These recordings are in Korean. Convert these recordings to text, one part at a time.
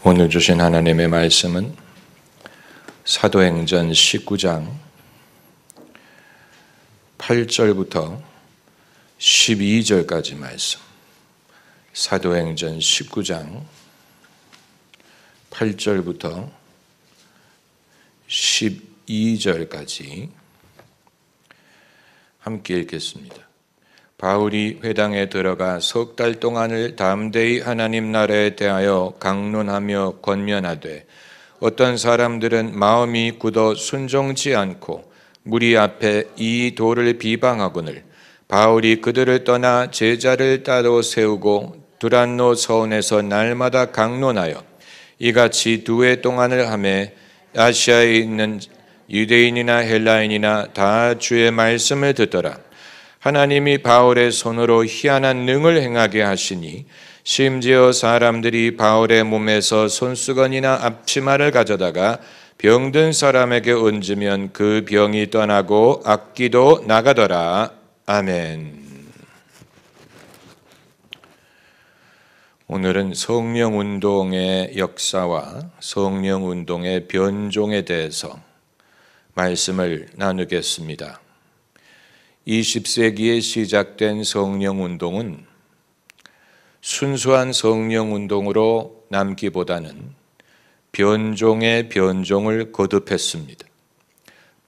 오늘 주신 하나님의 말씀은 사도행전 19장 8절부터 12절까지 말씀. 사도행전 19장 8절부터 12절까지 함께 읽겠습니다. 바울이 회당에 들어가 석 달 동안을 담대히 하나님 나라에 대하여 강론하며 권면하되 어떤 사람들은 마음이 굳어 순종치 않고 무리 앞에 이 도를 비방하거늘 바울이 그들을 떠나 제자를 따로 세우고 두란노 서원에서 날마다 강론하여 이같이 2해 동안을 하매 아시아에 있는 유대인이나 헬라인이나 다 주의 말씀을 듣더라. 하나님이 바울의 손으로 희한한 능을 행하게 하시니 심지어 사람들이 바울의 몸에서 손수건이나 앞치마를 가져다가 병든 사람에게 얹으면 그 병이 떠나고 악기도 나가더라. 아멘. 오늘은 성령운동의 역사와 성령운동의 변종에 대해서 말씀을 나누겠습니다. 20세기에 시작된 성령운동은 순수한 성령운동으로 남기보다는 변종의 변종을 거듭했습니다.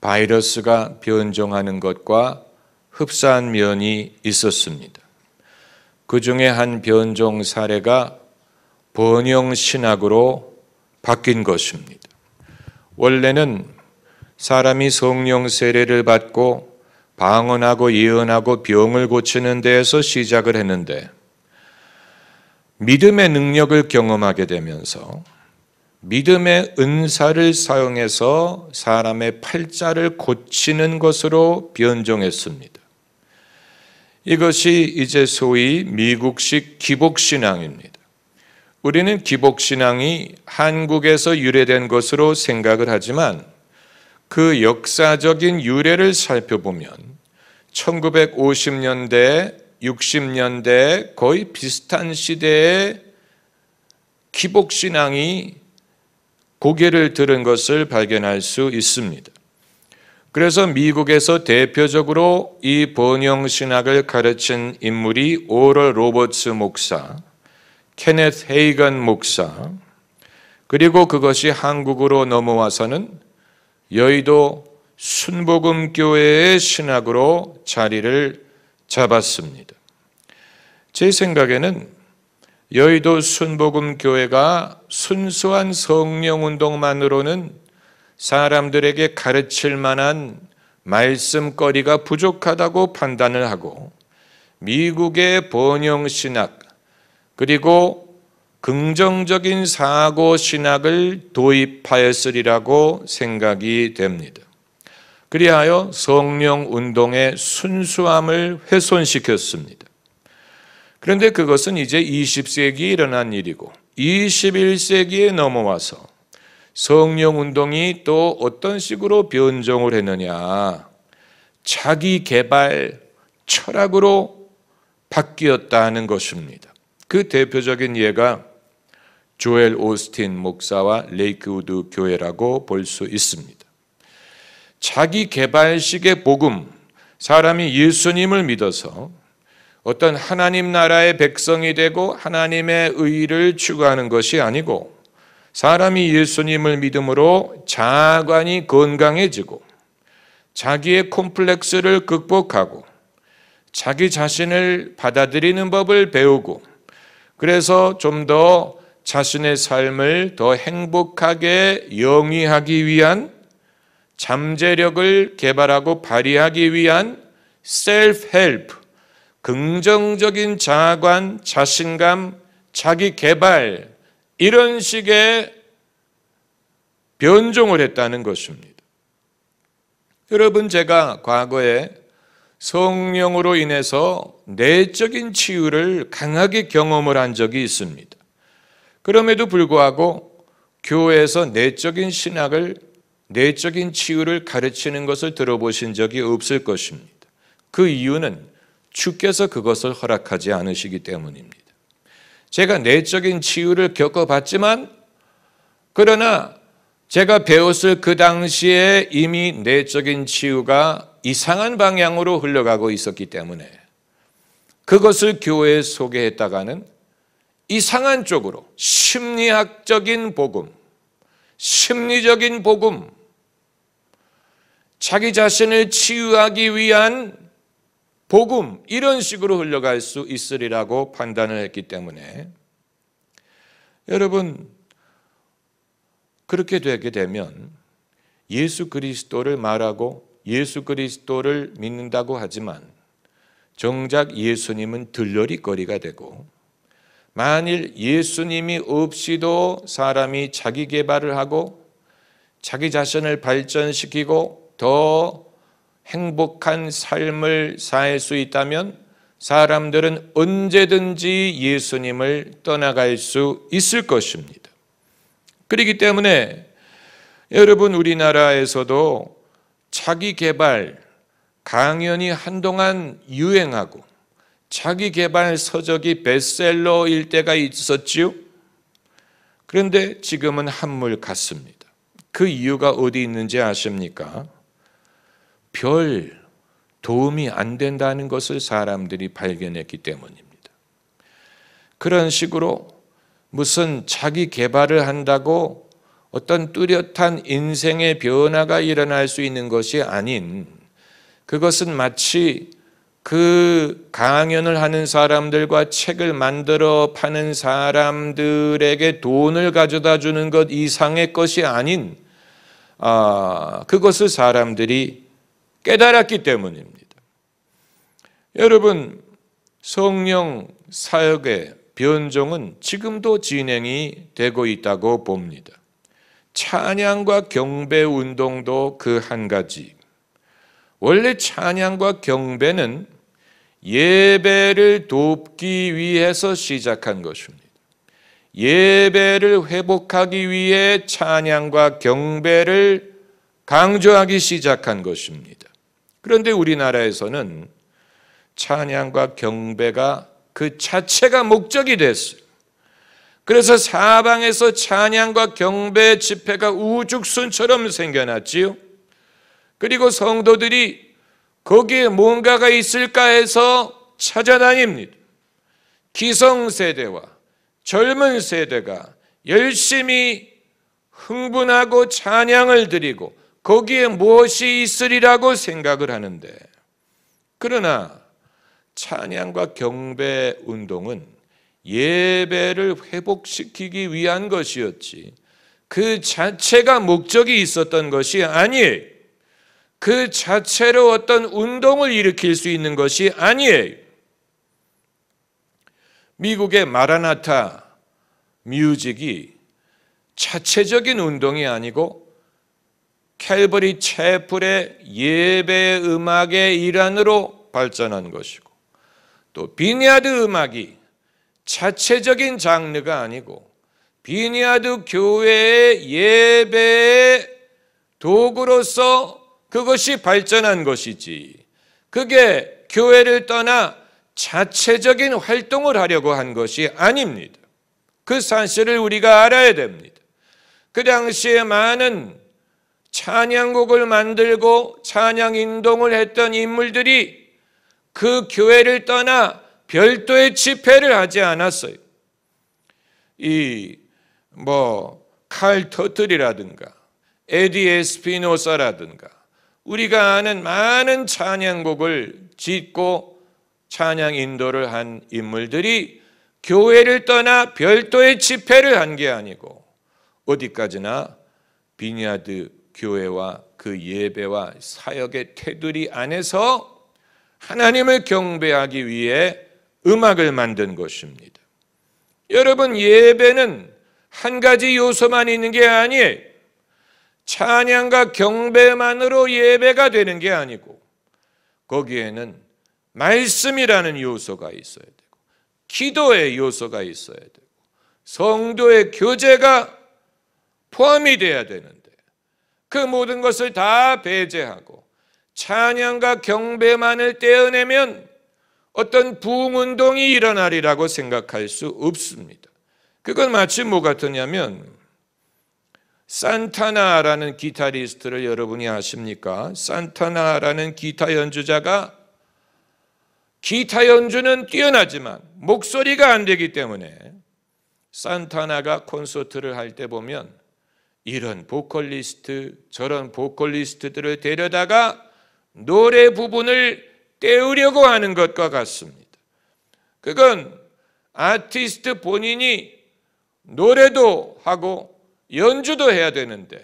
바이러스가 변종하는 것과 흡사한 면이 있었습니다. 그 중에 한 변종 사례가 번영신학으로 바뀐 것입니다. 원래는 사람이 성령 세례를 받고 방언하고 예언하고 병을 고치는 데에서 시작을 했는데 믿음의 능력을 경험하게 되면서 믿음의 은사를 사용해서 사람의 팔자를 고치는 것으로 변종했습니다. 이것이 이제 소위 미국식 기복신앙입니다. 우리는 기복신앙이 한국에서 유래된 것으로 생각을 하지만 그 역사적인 유래를 살펴보면 1950년대, 60년대 거의 비슷한 시대에 기복신앙이 고개를 들은 것을 발견할 수 있습니다. 그래서 미국에서 대표적으로 이 번영신학을 가르친 인물이 오럴 로버츠 목사, 케네스 헤이건 목사, 그리고 그것이 한국으로 넘어와서는 여의도 순복음교회의 신학으로 자리를 잡았습니다. 제 생각에는 여의도 순복음교회가 순수한 성령운동만으로는 사람들에게 가르칠 만한 말씀거리가 부족하다고 판단을 하고 미국의 번영신학 그리고 긍정적인 사고신학을 도입하였으리라고 생각이 됩니다. 그리하여 성령운동의 순수함을 훼손시켰습니다. 그런데 그것은 이제 20세기에 일어난 일이고 21세기에 넘어와서 성령운동이 또 어떤 식으로 변종을 했느냐, 자기 개발 철학으로 바뀌었다는 것입니다. 그 대표적인 예가 조엘 오스틴 목사와 레이크우드 교회라고 볼 수 있습니다. 자기 개발식의 복음, 사람이 예수님을 믿어서 어떤 하나님 나라의 백성이 되고 하나님의 의를 추구하는 것이 아니고 사람이 예수님을 믿음으로 자아관이 건강해지고 자기의 콤플렉스를 극복하고 자기 자신을 받아들이는 법을 배우고 그래서 좀 더 자신의 삶을 더 행복하게 영위하기 위한 잠재력을 개발하고 발휘하기 위한 셀프-헬프, 긍정적인 자아관, 자신감, 자기 개발 이런 식의 변종을 했다는 것입니다. 여러분, 제가 과거에 성령으로 인해서 내적인 치유를 강하게 경험을 한 적이 있습니다. 그럼에도 불구하고 교회에서 내적인 신학을, 내적인 치유를 가르치는 것을 들어보신 적이 없을 것입니다. 그 이유는 주께서 그것을 허락하지 않으시기 때문입니다. 제가 내적인 치유를 겪어봤지만 그러나 제가 배웠을 그 당시에 이미 내적인 치유가 이상한 방향으로 흘러가고 있었기 때문에 그것을 교회에 소개했다가는 이상한 쪽으로 심리학적인 복음, 심리적인 복음, 자기 자신을 치유하기 위한 복음, 이런 식으로 흘러갈 수 있으리라고 판단을 했기 때문에 여러분, 그렇게 되게 되면 예수 그리스도를 말하고 예수 그리스도를 믿는다고 하지만 정작 예수님은 들러리거리가 되고, 만일 예수님이 없이도 사람이 자기 개발을 하고 자기 자신을 발전시키고 더 행복한 삶을 살 수 있다면 사람들은 언제든지 예수님을 떠나갈 수 있을 것입니다. 그렇기 때문에 여러분, 우리나라에서도 자기 개발 강연이 한동안 유행하고 자기 개발 서적이 베스트셀러일 때가 있었지요. 그런데 지금은 한물 같습니다. 그 이유가 어디 있는지 아십니까? 별 도움이 안 된다는 것을 사람들이 발견했기 때문입니다. 그런 식으로 무슨 자기 개발을 한다고 어떤 뚜렷한 인생의 변화가 일어날 수 있는 것이 아닌, 그것은 마치 그 강연을 하는 사람들과 책을 만들어 파는 사람들에게 돈을 가져다 주는 것 이상의 것이 아닌, 그것을 사람들이 깨달았기 때문입니다. 여러분, 성령 사역의 변종은 지금도 진행이 되고 있다고 봅니다. 찬양과 경배 운동도 그 한 가지. 원래 찬양과 경배는 예배를 돕기 위해서 시작한 것입니다. 예배를 회복하기 위해 찬양과 경배를 강조하기 시작한 것입니다. 그런데 우리나라에서는 찬양과 경배가 그 자체가 목적이 됐어요. 그래서 사방에서 찬양과 경배 집회가 우죽순처럼 생겨났지요. 그리고 성도들이 거기에 뭔가가 있을까 해서 찾아다닙니다. 기성세대와 젊은 세대가 열심히 흥분하고 찬양을 드리고 거기에 무엇이 있으리라고 생각을 하는데, 그러나 찬양과 경배 운동은 예배를 회복시키기 위한 것이었지 그 자체가 목적이 있었던 것이 아니에요. 그 자체로 어떤 운동을 일으킬 수 있는 것이 아니에요. 미국의 마라나타 뮤직이 자체적인 운동이 아니고 캘버리 채플의 예배 음악의 일환으로 발전한 것이고, 또 비니아드 음악이 자체적인 장르가 아니고 비니아드 교회의 예배의 도구로서 그것이 발전한 것이지, 그게 교회를 떠나 자체적인 활동을 하려고 한 것이 아닙니다. 그 사실을 우리가 알아야 됩니다. 그 당시에 많은 찬양곡을 만들고 찬양 인동을 했던 인물들이 그 교회를 떠나 별도의 집회를 하지 않았어요. 칼 터틀이라든가 에디 에스피노사라든가 우리가 아는 많은 찬양곡을 짓고 찬양 인도를 한 인물들이 교회를 떠나 별도의 집회를 한 게 아니고 어디까지나 비니아드 교회와 그 예배와 사역의 테두리 안에서 하나님을 경배하기 위해 음악을 만든 것입니다. 여러분, 예배는 한 가지 요소만 있는 게 아니에요. 찬양과 경배만으로 예배가 되는 게 아니고 거기에는 말씀이라는 요소가 있어야 되고 기도의 요소가 있어야 되고 성도의 교제가 포함이 돼야 되는데, 그 모든 것을 다 배제하고 찬양과 경배만을 떼어내면 어떤 부흥운동이 일어나리라고 생각할 수 없습니다. 그건 마치 뭐 같으냐면 산타나라는 기타리스트를 여러분이 아십니까? 산타나라는 기타 연주자가 기타 연주는 뛰어나지만 목소리가 안 되기 때문에 산타나가 콘서트를 할 때 보면 이런 보컬리스트 저런 보컬리스트들을 데려다가 노래 부분을 떼우려고 하는 것과 같습니다. 그건 아티스트 본인이 노래도 하고 연주도 해야 되는데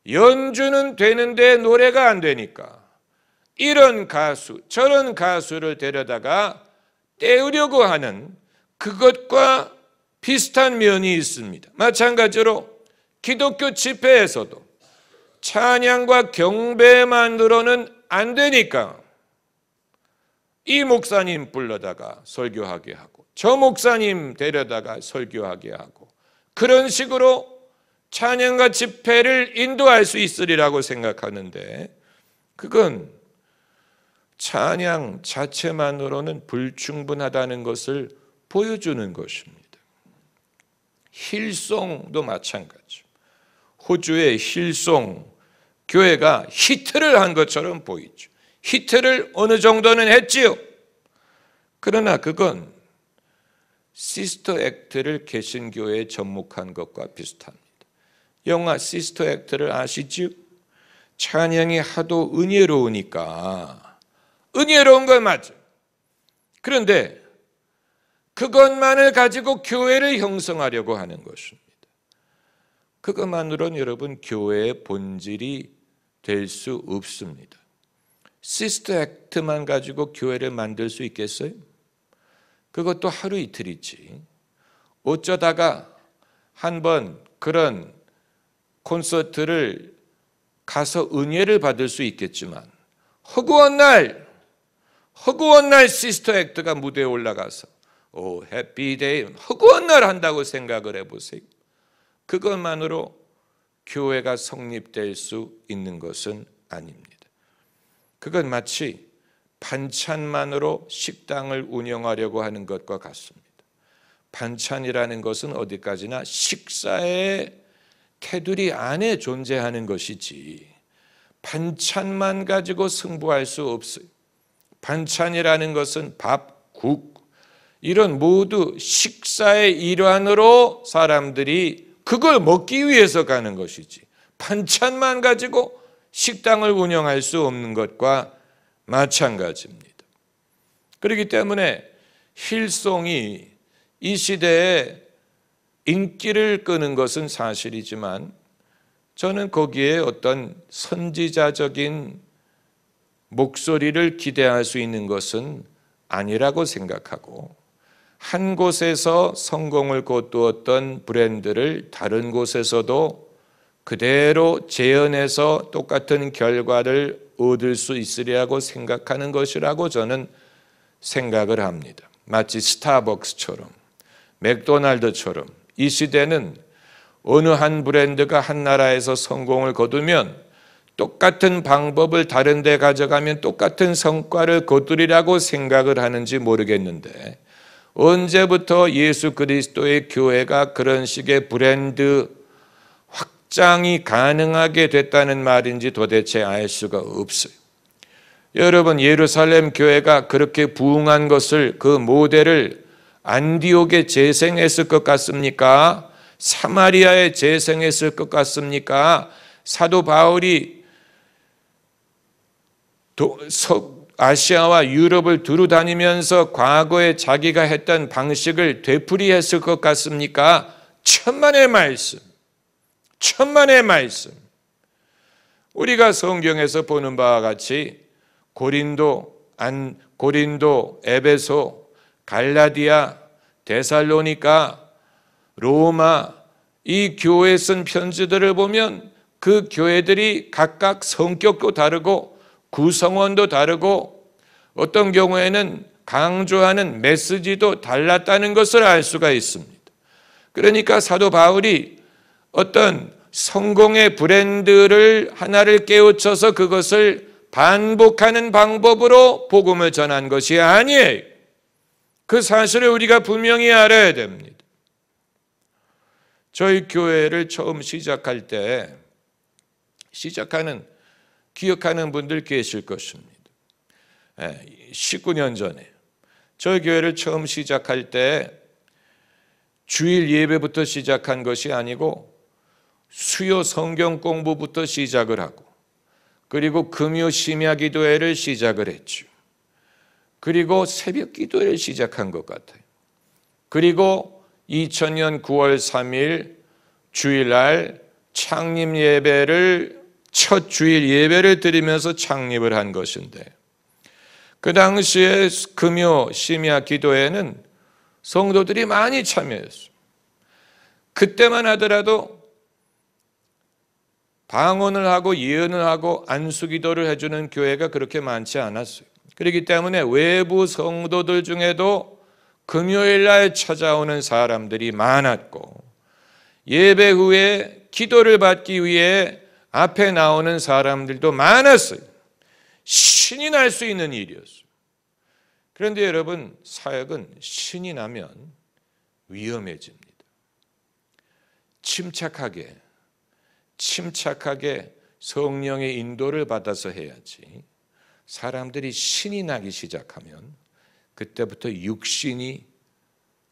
연주는 되는데 노래가 안 되니까 이런 가수 저런 가수를 데려다가 떼우려고 하는 그것과 비슷한 면이 있습니다. 마찬가지로 기독교 집회에서도 찬양과 경배만으로는 안 되니까 이 목사님 불러다가 설교하게 하고 저 목사님 데려다가 설교하게 하고 그런 식으로 찬양과 집회를 인도할 수 있으리라고 생각하는데 그건 찬양 자체만으로는 불충분하다는 것을 보여주는 것입니다. 힐송도 마찬가지. 호주의 힐송 교회가 히트를 한 것처럼 보이죠. 히트를 어느 정도는 했지요. 그러나 그건 시스터 액트를 개신교회에 접목한 것과 비슷합니다. 영화 시스터 액트를 아시죠? 찬양이 하도 은혜로우니까 은혜로운 건 맞아요. 그런데 그것만을 가지고 교회를 형성하려고 하는 것입니다. 그것만으로는 여러분 교회의 본질이 될 수 없습니다. 시스터 액트만 가지고 교회를 만들 수 있겠어요? 그것도 하루 이틀이지. 어쩌다가 한번 그런 콘서트를 가서 은혜를 받을 수 있겠지만 허구한 날 시스터 액트가 무대에 올라가서 오 해피데이 허구한 날 한다고 생각을 해보세요. 그것만으로 교회가 성립될 수 있는 것은 아닙니다. 그건 마치 반찬만으로 식당을 운영하려고 하는 것과 같습니다. 반찬이라는 것은 어디까지나 식사의 테두리 안에 존재하는 것이지 반찬만 가지고 승부할 수 없어요. 반찬이라는 것은 밥, 국 이런 모두 식사의 일환으로 사람들이 그걸 먹기 위해서 가는 것이지 반찬만 가지고 식당을 운영할 수 없는 것과 마찬가지입니다. 그렇기 때문에 힐송이 이 시대에 인기를 끄는 것은 사실이지만 저는 거기에 어떤 선지자적인 목소리를 기대할 수 있는 것은 아니라고 생각하고 한 곳에서 성공을 거두었던 브랜드를 다른 곳에서도 그대로 재현해서 똑같은 결과를 얻을 수 있으리라고 생각하는 것이라고 저는 생각을 합니다. 마치 스타벅스처럼 맥도날드처럼 이 시대는 어느 한 브랜드가 한 나라에서 성공을 거두면 똑같은 방법을 다른 데 가져가면 똑같은 성과를 거두리라고 생각을 하는지 모르겠는데 언제부터 예수 그리스도의 교회가 그런 식의 브랜드 확장이 가능하게 됐다는 말인지 도대체 알 수가 없어요. 여러분 예루살렘 교회가 그렇게 부흥한 것을 그 모델을 안디옥에 재생했을 것 같습니까? 사마리아에 재생했을 것 같습니까? 사도 바울이 아시아와 유럽을 두루 다니면서 과거에 자기가 했던 방식을 되풀이했을 것 같습니까? 천만의 말씀. 우리가 성경에서 보는 바와 같이 고린도, 에베소, 갈라디아, 데살로니가, 로마 이 교회에 쓴 편지들을 보면 그 교회들이 각각 성격도 다르고 구성원도 다르고 어떤 경우에는 강조하는 메시지도 달랐다는 것을 알 수가 있습니다. 그러니까 사도 바울이 어떤 성공의 브랜드를 하나를 깨우쳐서 그것을 반복하는 방법으로 복음을 전한 것이 아니에요. 그 사실을 우리가 분명히 알아야 됩니다. 저희 교회를 처음 시작할 때 기억하는 분들 계실 것입니다. 19년 전에 저희 교회를 처음 시작할 때 주일 예배부터 시작한 것이 아니고 수요 성경 공부부터 시작을 하고, 그리고 금요 심야 기도회를 시작을 했죠. 그리고 새벽 기도회를 시작한 것 같아요. 그리고 2000년 9월 3일 주일날 창립 예배를, 첫 주일 예배를 드리면서 창립을 한 것인데, 그 당시에 금요 심야 기도회는 성도들이 많이 참여했어요. 그때만 하더라도 방언을 하고 예언을 하고 안수기도를 해주는 교회가 그렇게 많지 않았어요. 그렇기 때문에 외부 성도들 중에도 금요일 날 찾아오는 사람들이 많았고, 예배 후에 기도를 받기 위해 앞에 나오는 사람들도 많았어요. 신이 날 수 있는 일이었어요. 그런데 여러분, 사역은 신이 나면 위험해집니다. 침착하게 성령의 인도를 받아서 해야지. 사람들이 신이 나기 시작하면 그때부터 육신이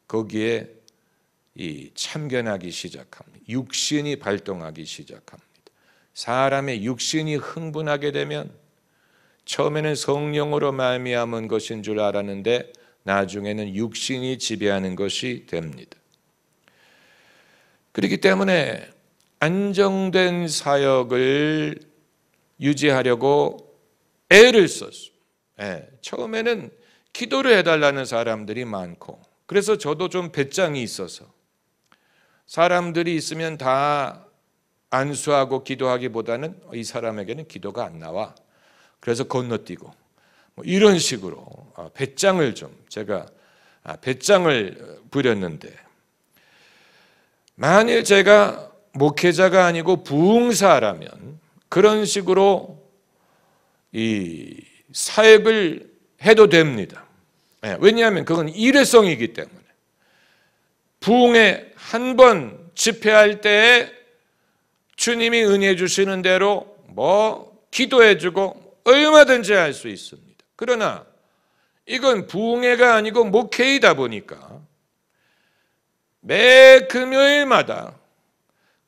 거기에 참견하기 시작합니다. 육신이 발동하기 시작합니다. 사람의 육신이 흥분하게 되면 처음에는 성령으로 말미암은 것인 줄 알았는데 나중에는 육신이 지배하는 것이 됩니다. 그렇기 때문에 안정된 사역을 유지하려고 애를 썼어요. 처음에는 기도를 해달라는 사람들이 많고, 그래서 저도 좀 배짱이 있어서 사람들이 있으면 다 안수하고 기도하기보다는 이 사람에게는 기도가 안 나와, 그래서 건너뛰고 이런 식으로 제가 배짱을 부렸는데, 만일 제가 목회자가 아니고 부흥사라면 그런 식으로 이 사역을 해도 됩니다. 왜냐하면 그건 일회성이기 때문에, 부흥회 한 번 집회할 때에 주님이 은혜 주시는 대로 기도해주고 얼마든지 할 수 있습니다. 그러나 이건 부흥회가 아니고 목회이다 보니까 매 금요일마다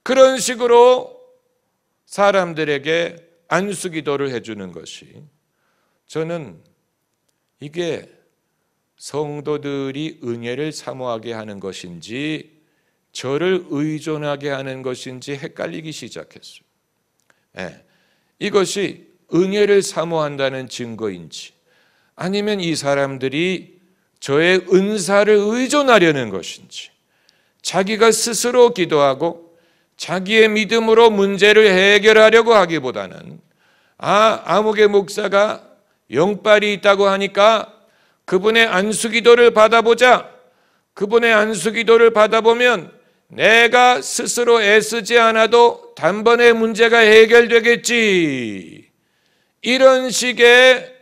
그런 식으로 사람들에게 안수기도를 해주는 것이, 저는 이게 성도들이 은혜를 사모하게 하는 것인지 저를 의존하게 하는 것인지 헷갈리기 시작했어요. 이것이 은혜를 사모한다는 증거인지, 아니면 이 사람들이 저의 은사를 의존하려는 것인지, 자기가 스스로 기도하고 자기의 믿음으로 문제를 해결하려고 하기보다는 아무개 목사가 영빨이 있다고 하니까 그분의 안수기도를 받아보자, 그분의 안수기도를 받아보면 내가 스스로 애쓰지 않아도 단번에 문제가 해결되겠지, 이런 식의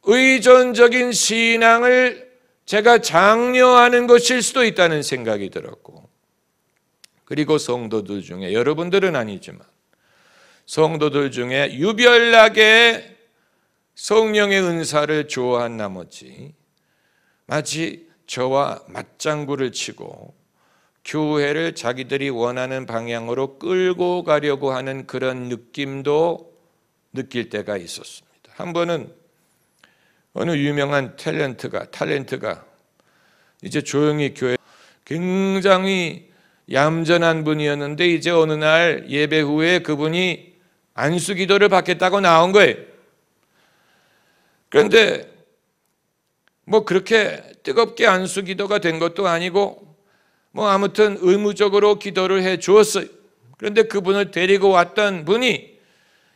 의존적인 신앙을 제가 장려하는 것일 수도 있다는 생각이 들었고, 그리고 성도들 중에, 여러분들은 아니지만 성도들 중에 유별나게 성령의 은사를 좋아한 나머지 마치 저와 맞장구를 치고 교회를 자기들이 원하는 방향으로 끌고 가려고 하는 그런 느낌도 느낄 때가 있었습니다. 한 번은 어느 유명한 탤런트가 이제 조용히 교회, 굉장히 얌전한 분이었는데 이제 어느 날 예배 후에 그분이 안수기도를 받겠다고 나온 거예요. 그런데 그렇게 뜨겁게 안수기도가 된 것도 아니고 아무튼 의무적으로 기도를 해 주었어요. 그런데 그분을 데리고 왔던 분이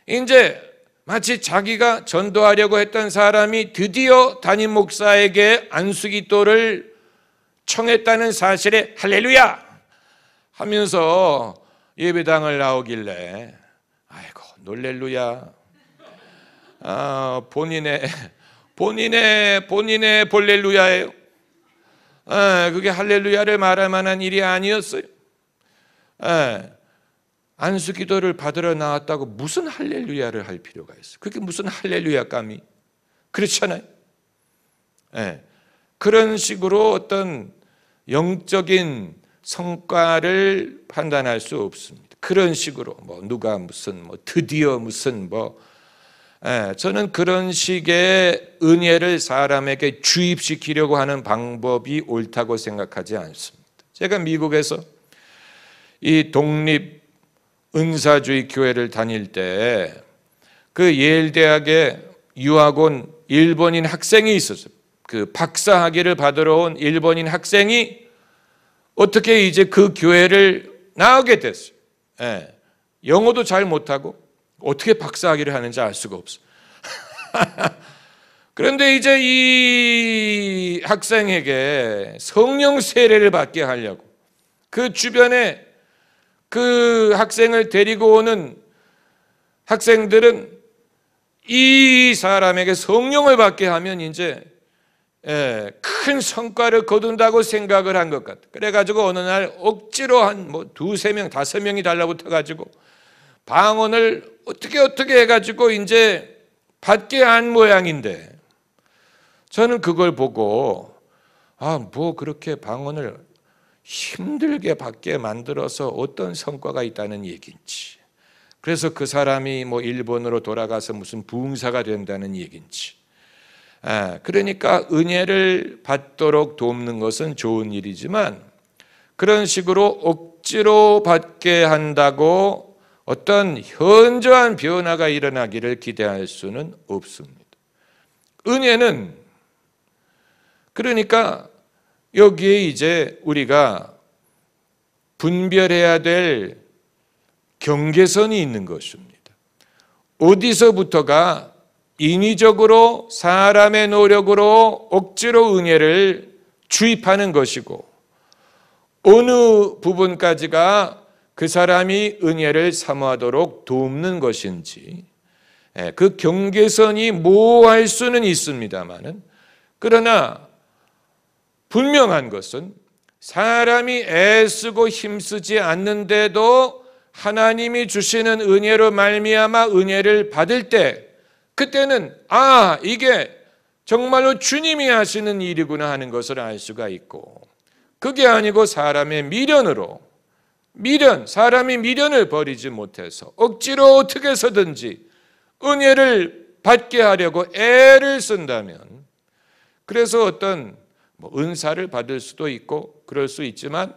이제 마치 자기가 전도하려고 했던 사람이 드디어 담임 목사에게 안수기도를 청했다는 사실에 할렐루야 하면서 예배당을 나오길래, 아이고 놀렐루야, 본인의 볼렐루야예요. 그게 할렐루야를 말할 만한 일이 아니었어요. 예, 안수 기도를 받으러 나왔다고 무슨 할렐루야를 할 필요가 있어요? 그게 무슨 할렐루야감이? 그렇잖아요. 예, 그런 식으로 어떤 영적인 성과를 판단할 수 없습니다. 그런 식으로 뭐 누가 무슨 뭐 드디어 무슨 뭐 저는 그런 식의 은혜를 사람에게 주입시키려고 하는 방법이 옳다고 생각하지 않습니다. 제가 미국에서 이 독립 은사주의 교회를 다닐 때 그 예일 대학에 유학 온 일본인 학생이 있었어요. 그 박사 학위를 받으러 온 일본인 학생이 어떻게 이제 그 교회를 나오게 됐어요. 영어도 잘 못하고 어떻게 박사 학위를 하는지 알 수가 없어요. 그런데 이제 이 학생에게 성령 세례를 받게 하려고 그 주변에 그 학생을 데리고 오는 학생들은 이 사람에게 성령을 받게 하면 이제 큰 성과를 거둔다고 생각을 한 것 같아요. 그래가지고 어느 날 억지로 한 뭐 2, 3명, 5명이 달라붙어가지고 방언을 어떻게 해가지고 이제 받게 한 모양인데 저는 그걸 보고 뭐 그렇게 방언을 힘들게 받게 만들어서 어떤 성과가 있다는 얘기인지, 그래서 그 사람이 뭐 일본으로 돌아가서 무슨 부흥사가 된다는 얘기인지, 그러니까 은혜를 받도록 돕는 것은 좋은 일이지만 그런 식으로 억지로 받게 한다고 어떤 현저한 변화가 일어나기를 기대할 수는 없습니다. 은혜는 그러니까 여기에 이제 우리가 분별해야 될 경계선이 있는 것입니다. 어디서부터가 인위적으로 사람의 노력으로 억지로 은혜를 주입하는 것이고 어느 부분까지가 그 사람이 은혜를 사모하도록 돕는 것인지, 그 경계선이 모호할 수는 있습니다만은, 그러나 분명한 것은 사람이 애쓰고 힘쓰지 않는데도 하나님이 주시는 은혜로 말미암아 은혜를 받을 때, 그때는 이게 정말로 주님이 하시는 일이구나 하는 것을 알 수가 있고, 그게 아니고 사람의 사람이 미련을 버리지 못해서 억지로 어떻게 해서든지 은혜를 받게 하려고 애를 쓴다면, 그래서 어떤 은사를 받을 수도 있고 그럴 수 있지만,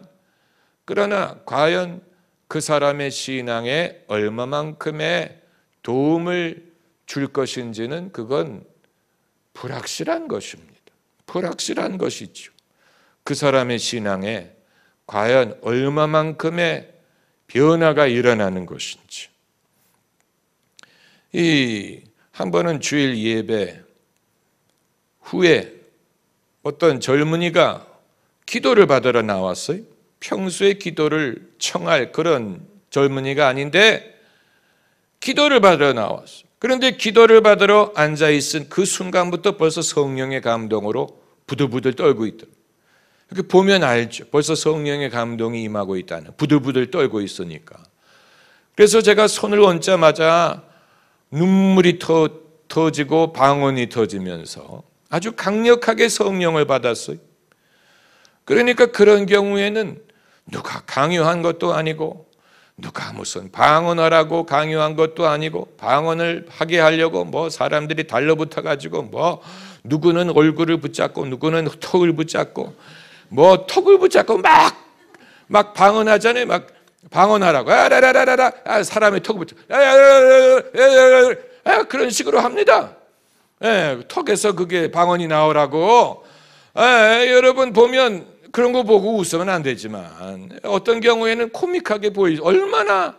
그러나 과연 그 사람의 신앙에 얼마만큼의 도움을 줄 것인지는 그건 불확실한 것입니다. 불확실한 것이죠. 그 사람의 신앙에 과연 얼마만큼의 변화가 일어나는 것인지. 한 번은 주일 예배 후에 어떤 젊은이가 기도를 받으러 나왔어요. 평소에 기도를 청할 그런 젊은이가 아닌데 기도를 받으러 나왔어요. 그런데 기도를 받으러 앉아있은 그 순간부터 벌써 성령의 감동으로 부들부들 떨고 있더라고요. 이렇게 보면 알죠. 벌써 성령의 감동이 임하고 있다는, 부들부들 떨고 있으니까. 그래서 제가 손을 얹자마자 눈물이 터지고 방언이 터지면서 아주 강력하게 성령을 받았어요. 그러니까 그런 경우에는 누가 강요한 것도 아니고, 누가 무슨 방언하라고 강요한 것도 아니고, 방언을 하게 하려고 뭐 사람들이 달라붙어 가지고 뭐 누구는 얼굴을 붙잡고 누구는 턱을 붙잡고 뭐 턱을 붙잡고 막 방언하잖아요. 막 방언하라고 사람의 턱을 붙잡고 그런 식으로 합니다. 턱에서 그게 방언이 나오라고. 여러분 보면 그런 거 보고 웃으면 안 되지만 어떤 경우에는 코믹하게 보이죠. 얼마나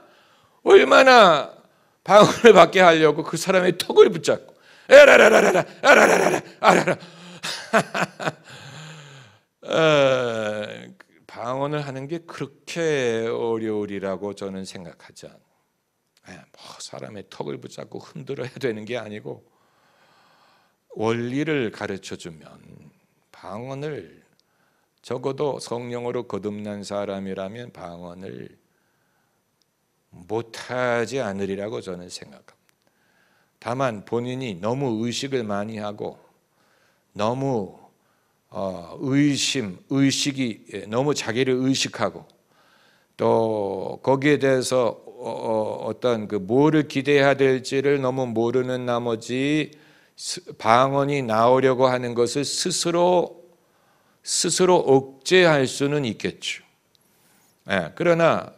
방언을 받게 하려고 그 사람의 턱을 붙잡고 방언을 하는 게 그렇게 어려우리라고 저는 생각하지 않아요. 사람의 턱을 붙잡고 흔들어야 되는 게 아니고, 원리를 가르쳐주면 방언을 적어도 성령으로 거듭난 사람이라면 방언을 못하지 않으리라고 저는 생각합니다. 다만 본인이 너무 의식을 많이 하고 너무 의식이 너무 자기를 의식하고 또 거기에 대해서 어떤 그 뭐를 기대해야 될지를 너무 모르는 나머지 방언이 나오려고 하는 것을 스스로 억제할 수는 있겠죠. 그러나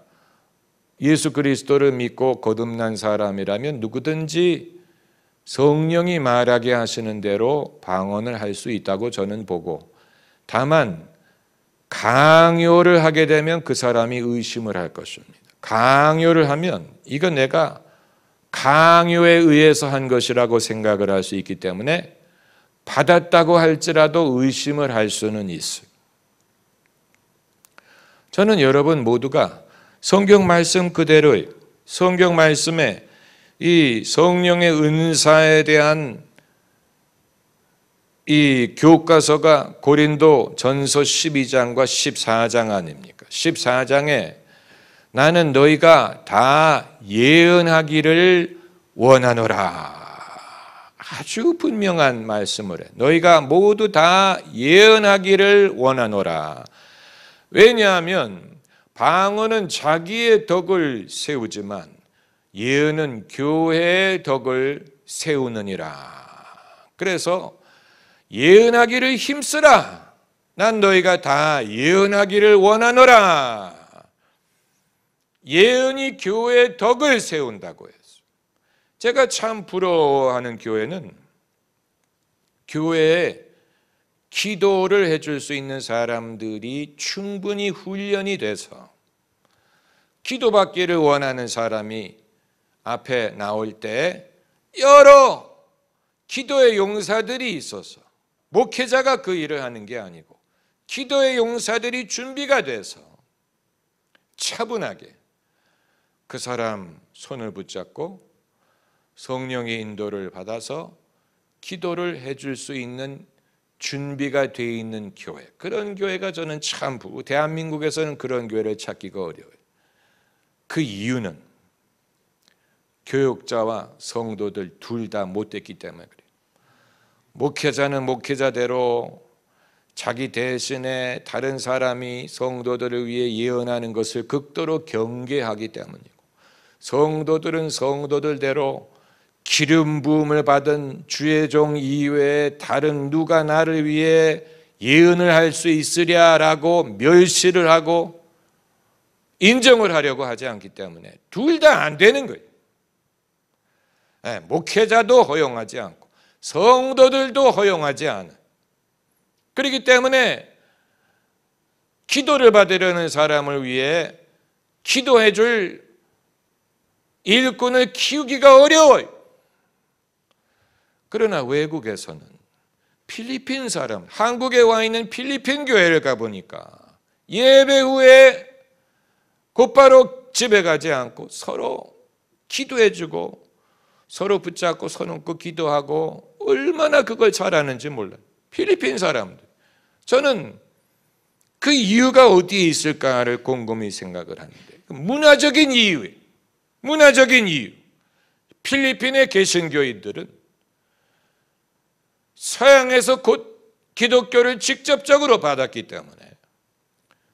예수 그리스도를 믿고 거듭난 사람이라면 누구든지 성령이 말하게 하시는 대로 방언을 할 수 있다고 저는 보고, 다만 강요를 하게 되면 그 사람이 의심을 할 것입니다. 강요를 하면 이건 내가 강요에 의해서 한 것이라고 생각을 할 수 있기 때문에 받았다고 할지라도 의심을 할 수는 있어요. 저는 여러분 모두가 성경 말씀 그대로의 성경 말씀에 이 성령의 은사에 대한 이 교과서가 고린도 전서 12장과 14장 아닙니까? 14장에 나는 너희가 다 예언하기를 원하노라. 아주 분명한 말씀을 해. 너희가 모두 다 예언하기를 원하노라. 왜냐하면 방언은 자기의 덕을 세우지만 예언은 교회의 덕을 세우느니라. 그래서 예언하기를 힘쓰라. 난 너희가 다 예언하기를 원하노라. 예언이 교회의 덕을 세운다고 했어요. 제가 참 부러워하는 교회는 교회에 기도를 해줄 수 있는 사람들이 충분히 훈련이 돼서 기도받기를 원하는 사람이 앞에 나올 때 여러 기도의 용사들이 있어서 목회자가 그 일을 하는 게 아니고 기도의 용사들이 준비가 돼서 차분하게 그 사람 손을 붙잡고 성령의 인도를 받아서 기도를 해줄 수 있는 준비가 되어 있는 교회, 그런 교회가 저는 참 대한민국에서는 그런 교회를 찾기가 어려워요. 그 이유는 교육자와 성도들 둘 다 못됐기 때문에 그래요. 목회자는 목회자대로 자기 대신에 다른 사람이 성도들을 위해 예언하는 것을 극도로 경계하기 때문이고, 성도들은 성도들대로 기름 부음을 받은 주의 종 이외에 다른 누가 나를 위해 예언을 할 수 있으랴라고 멸시를 하고 인정을 하려고 하지 않기 때문에 둘 다 안 되는 거예요. 목회자도 허용하지 않고 성도들도 허용하지 않아. 그렇기 때문에 기도를 받으려는 사람을 위해 기도해 줄 일꾼을 키우기가 어려워요. 그러나 외국에서는 필리핀 사람, 한국에 와 있는 필리핀 교회를 가보니까 예배 후에 곧바로 집에 가지 않고 서로 기도해주고 서로 붙잡고 손 얹고 기도하고 얼마나 그걸 잘하는지 몰라요. 필리핀 사람들. 저는 그 이유가 어디에 있을까를 곰곰이 생각을 하는데, 문화적인 이유예요. 문화적인 이유. 필리핀의 개신교인들은 서양에서 곧 기독교를 직접적으로 받았기 때문에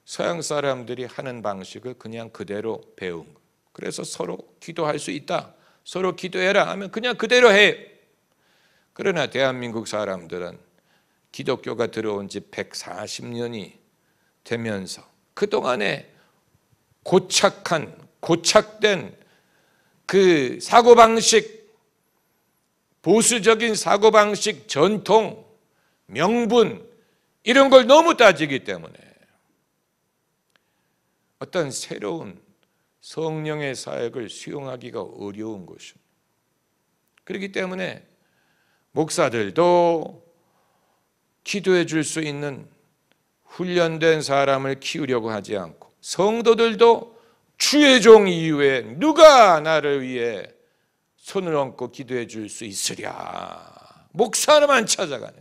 서양 사람들이 하는 방식을 그냥 그대로 배운 거예요. 그래서 서로 기도할 수 있다, 서로 기도해라 하면 그냥 그대로 해. 그러나 대한민국 사람들은 기독교가 들어온 지 140년이 되면서 그동안에 고착된 그 사고방식, 보수적인 사고방식, 전통, 명분 이런 걸 너무 따지기 때문에 어떤 새로운 성령의 사역을 수용하기가 어려운 것입니다. 그렇기 때문에 목사들도 기도해 줄 수 있는 훈련된 사람을 키우려고 하지 않고, 성도들도 주의 종 이후에 누가 나를 위해 손을 얹고 기도해 줄 수 있으랴. 목사만 찾아가네.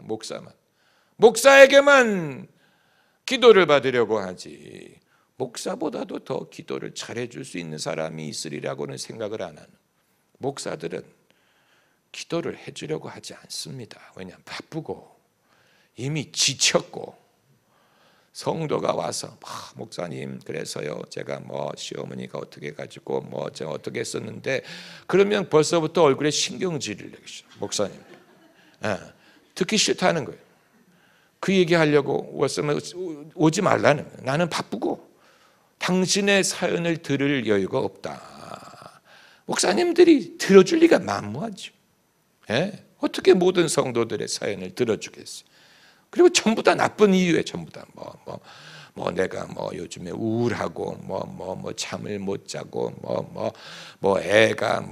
목사에게만 기도를 받으려고 하지. 목사보다도 더 기도를 잘해줄 수 있는 사람이 있으리라고는 생각을 안 하는 목사들은 기도를 해주려고 하지 않습니다. 왜냐하면 바쁘고 이미 지쳤고, 성도가 와서 목사님 그래서요 제가 시어머니가 어떻게 해가지고 제가 어떻게 했었는데, 그러면 벌써부터 얼굴에 신경질을 내시죠. 목사님 듣기 싫다는 거예요. 그 얘기하려고 왔으면 오지 말라는 거예요. 나는 바쁘고 당신의 사연을 들을 여유가 없다. 목사님들이 들어줄 리가 만무하죠. 어떻게 모든 성도들의 사연을 들어주겠어요. 그리고 전부 다 나쁜 이유에 전부 다 내가 요즘에 우울하고 잠을 못 자고 애가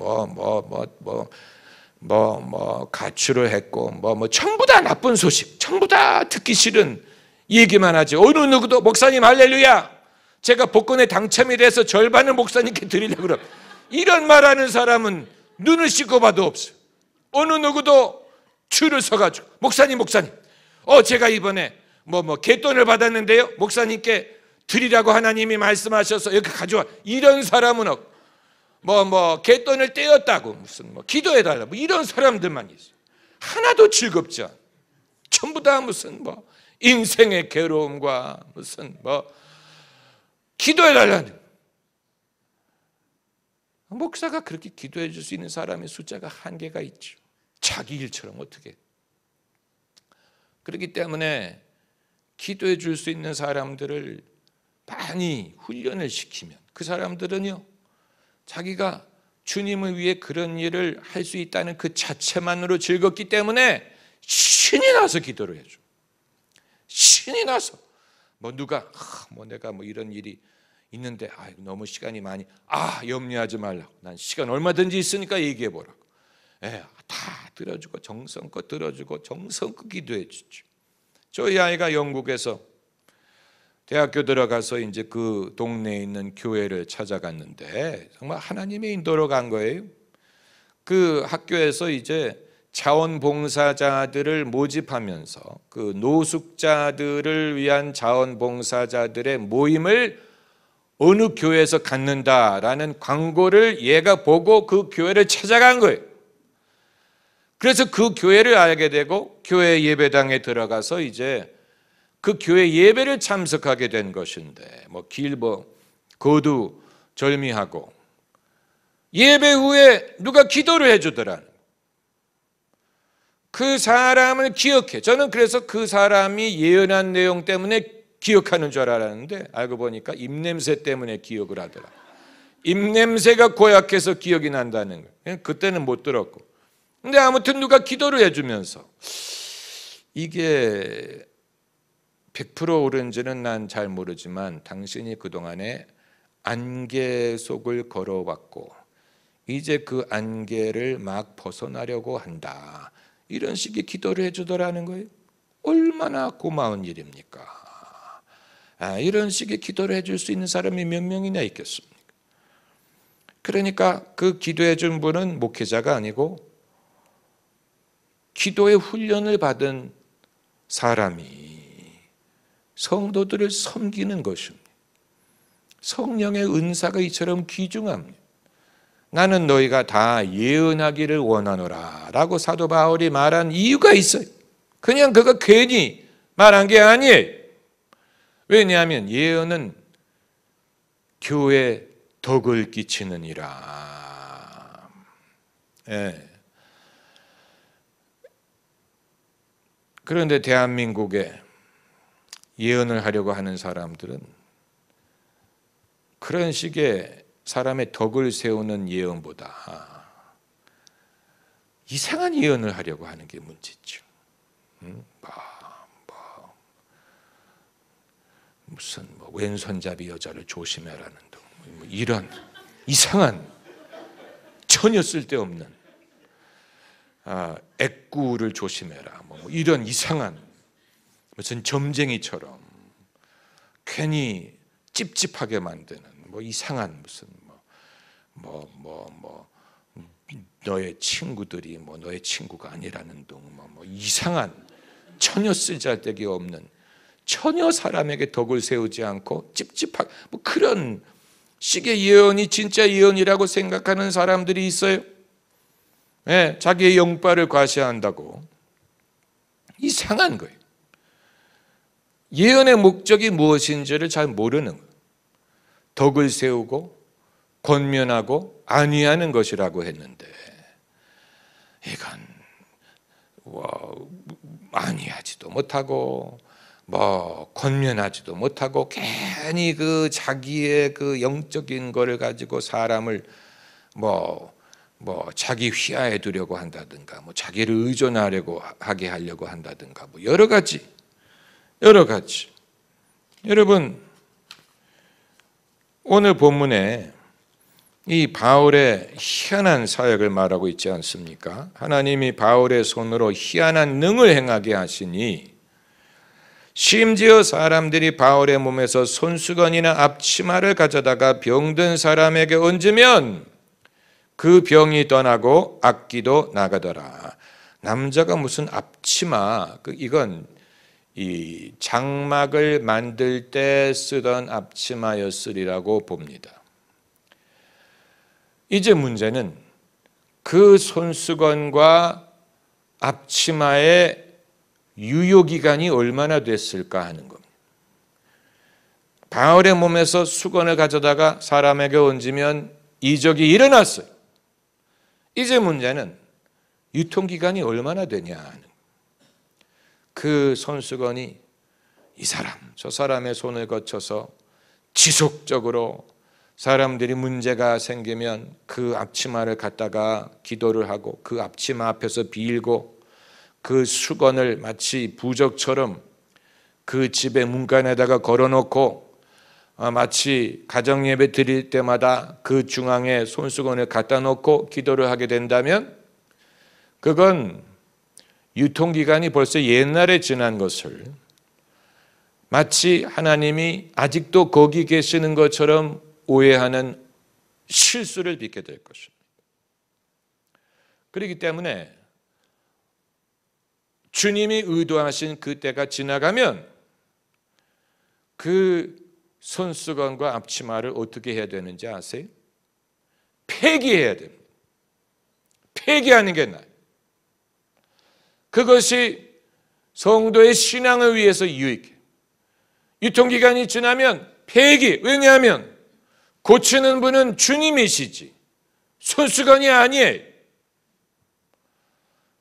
가출을 했고 전부 다 나쁜 소식, 전부 다 듣기 싫은 얘기만 하지. 어느 누구도 목사님 할렐루야 제가 복권에 당첨이 돼서 절반을 목사님께 드리려고 그럼, 이런 말하는 사람은 눈을 씻고 봐도 없어요. 어느 누구도 줄을 서가지고 목사님 제가 이번에 갯돈을 받았는데요 목사님께 드리라고 하나님이 말씀하셔서 이렇게 가져와, 이런 사람은 없고 갯돈을 떼었다고 무슨 기도해달라 이런 사람들만 있어요. 하나도 즐겁지 않아. 전부 다 무슨 인생의 괴로움과 무슨 기도해달라는. 목사가 그렇게 기도해 줄 수 있는 사람의 숫자가 한계가 있죠. 자기 일처럼 어떻게. 그렇기 때문에 기도해 줄 수 있는 사람들을 많이 훈련을 시키면 그 사람들은요 자기가 주님을 위해 그런 일을 할 수 있다는 그 자체만으로 즐겁기 때문에 신이 나서 기도를 해줘. 신이 나서 누가 내가 이런 일이 있는데 너무 시간이 많이 염려하지 말라고, 난 시간 얼마든지 있으니까 얘기해 보라고. 다 들어주고 정성껏 들어주고 정성껏 기도해 주죠. 저희 아이가 영국에서 대학교 들어가서 이제 그 동네에 있는 교회를 찾아갔는데 정말 하나님의 인도로 간 거예요. 그 학교에서 이제 자원봉사자들을 모집하면서 그 노숙자들을 위한 자원봉사자들의 모임을 어느 교회에서 갖는다라는 광고를 얘가 보고 그 교회를 찾아간 거예요. 그래서 그 교회를 알게 되고 교회 예배당에 들어가서 이제 그 교회 예배를 참석하게 된 것인데 거두 절미하고 예배 후에 누가 기도를 해주더라는, 그 사람을 기억해. 저는 그래서 그 사람이 예언한 내용 때문에 기억하는 줄 알았는데 알고 보니까 입냄새 때문에 기억을 하더라. 입냄새가 고약해서 기억이 난다는 거예요. 그때는 못 들었고. 근데 아무튼 누가 기도를 해주면서 이게 100% 옳은지는 난 잘 모르지만 당신이 그동안에 안개 속을 걸어왔고 이제 그 안개를 막 벗어나려고 한다, 이런 식의 기도를 해주더라는 거예요. 얼마나 고마운 일입니까? 이런 식의 기도를 해줄 수 있는 사람이 몇 명이나 있겠습니까? 그러니까 그 기도해 준 분은 목회자가 아니고 기도의 훈련을 받은 사람이 성도들을 섬기는 것입니다. 성령의 은사가 이처럼 귀중합니다. 나는 너희가 다 예언하기를 원하노라 라고 사도 바울이 말한 이유가 있어요. 그냥 그가 괜히 말한 게 아니에요. 왜냐하면 예언은 교회에 덕을 끼치느니라. 그런데 대한민국에 예언을 하려고 하는 사람들은 그런 식의 사람의 덕을 세우는 예언보다 이상한 예언을 하려고 하는 게 문제죠. 무슨 왼손잡이 여자를 조심해라는 등 이런 이상한 전혀 쓸데없는 애꾸를 조심해라 이런 이상한 무슨 점쟁이처럼 괜히 찝찝하게 만드는 이상한 무슨 너의 친구들이 너의 친구가 아니라는 등 이상한 전혀 쓸데기 없는 전혀 사람에게 덕을 세우지 않고 찝찝하게 뭐 그런 식의 예언이 진짜 예언이라고 생각하는 사람들이 있어요. 네, 자기의 영빨을 과시한다고. 이상한 거예요. 예언의 목적이 무엇인지를 잘 모르는 거예요. 덕을 세우고 권면하고 안위하는 것이라고 했는데 이건 안위하지도 못하고 권면하지도 못하고 괜히 그 자기의 그 영적인 거를 가지고 사람을 자기 휘하에 두려고 한다든가 자기를 의존하려고 하게 하려고 한다든가 여러 가지. 여러분, 오늘 본문에 이 바울의 희한한 사역을 말하고 있지 않습니까? 하나님이 바울의 손으로 희한한 능을 행하게 하시니 심지어 사람들이 바울의 몸에서 손수건이나 앞치마를 가져다가 병든 사람에게 얹으면 그 병이 떠나고 악기도 나가더라. 남자가 무슨 앞치마, 이건 이 장막을 만들 때 쓰던 앞치마였으리라고 봅니다. 이제 문제는 그 손수건과 앞치마의 유효기간이 얼마나 됐을까 하는 겁니다. 바울의 몸에서 수건을 가져다가 사람에게 얹으면 이적이 일어났어요. 이제 문제는 유통기간이 얼마나 되냐 하는 거예요. 그 손수건이 이 사람, 저 사람의 손을 거쳐서 지속적으로 사람들이 문제가 생기면 그 앞치마를 갖다가 기도를 하고 그 앞치마 앞에서 빌고 그 수건을 마치 부적처럼 그 집의 문간에다가 걸어놓고 마치 가정예배 드릴 때마다 그 중앙에 손수건을 갖다 놓고 기도를 하게 된다면 그건 유통기간이 벌써 옛날에 지난 것을 마치 하나님이 아직도 거기 계시는 것처럼 오해하는 실수를 빚게 될 것입니다. 그렇기 때문에 주님이 의도하신 그 때가 지나가면 그 손수건과 앞치마를 어떻게 해야 되는지 아세요? 폐기해야 됩니다. 폐기하는 게 나아요. 그것이 성도의 신앙을 위해서 유익해. 유통기간이 지나면 폐기. 왜냐하면 고치는 분은 주님이시지 손수건이 아니에요.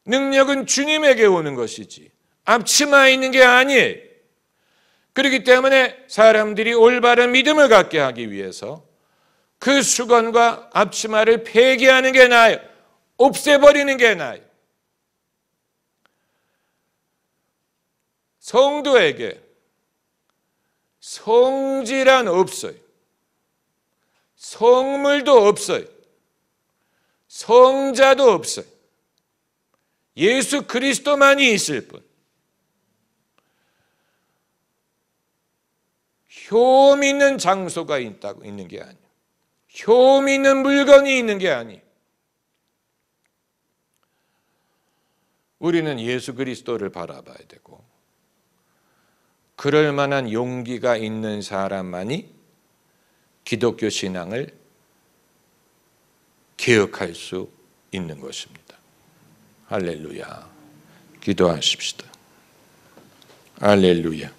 능력은 주님에게 오는 것이지 앞치마에 있는 게 아니에요. 그렇기 때문에 사람들이 올바른 믿음을 갖게 하기 위해서 그 수건과 앞치마를 폐기하는 게 나아요. 없애버리는 게 나아요. 성도에게 성질은 없어요. 성물도 없어요. 성자도 없어요. 예수 그리스도만이 있을 뿐. 효험 있는 장소가 있는 게 아니에요. 효험 있는 물건이 있는 게 아니에요. 우리는 예수 그리스도를 바라봐야 되고 그럴 만한 용기가 있는 사람만이 기독교 신앙을 개혁할 수 있는 것입니다. 할렐루야. 기도하십시다. 할렐루야.